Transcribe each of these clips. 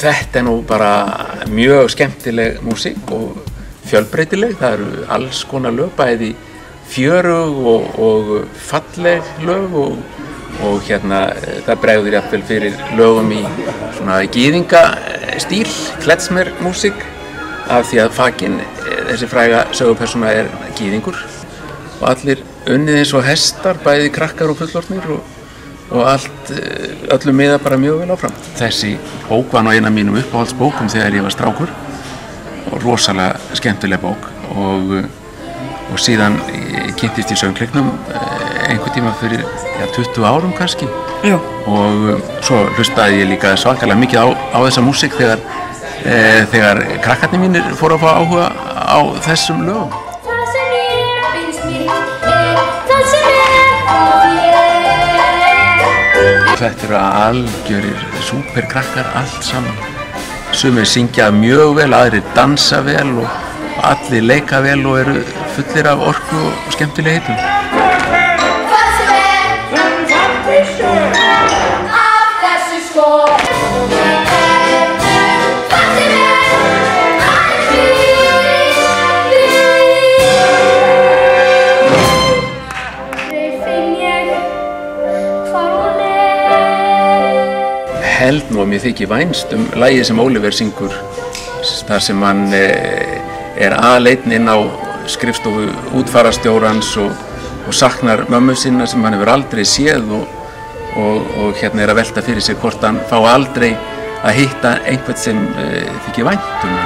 Þetta nú bara mjög skemmtileg músík og fjölbreytileg. Það eru alls konar lög, bæði fjörug og falleg lög og það bregður jafnvel fyrir lögum í svona gyðingastíl, klezmer-músík, af því að Fagin, þessi fræga sögupersóna, gyðingur og allir unnið eins og hestar, bæði krakkar og fullorðnir og öllum miðar bara mjög vel áfram. Þessi bók var nú ein af mínum uppáhaldsbókum þegar ég var strákur og rosalega skemmtileg bók og síðan kynntist ég Söngleiknum einhvern tíma fyrir 20 árum kannski. Já. Og svo hlustaði ég líka svakalega mikið á þessa músík þegar krakkarnir mínir fóru að fá áhuga á þessum lögum. Þetta eru algjörir súperkrakkar allt saman. Sumir syngja mjög vel, aðrir dansa vel og allir leika vel og eru fullir af orku og skemmtilegheitum. Held nú að mér þykir vænst lagið sem Oliver syngur, þar sem hann aleinn inn á skrifstofu útfararstjórans og saknar mömmu sinna sem hann hefur aldrei séð og að velta fyrir sig hvort hann fá aldrei að hitta einhvern sem þykir vænt hann.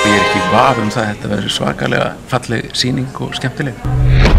Ég ekki í vafa það að þetta verður svakalega falleg sýning og skemmtileg.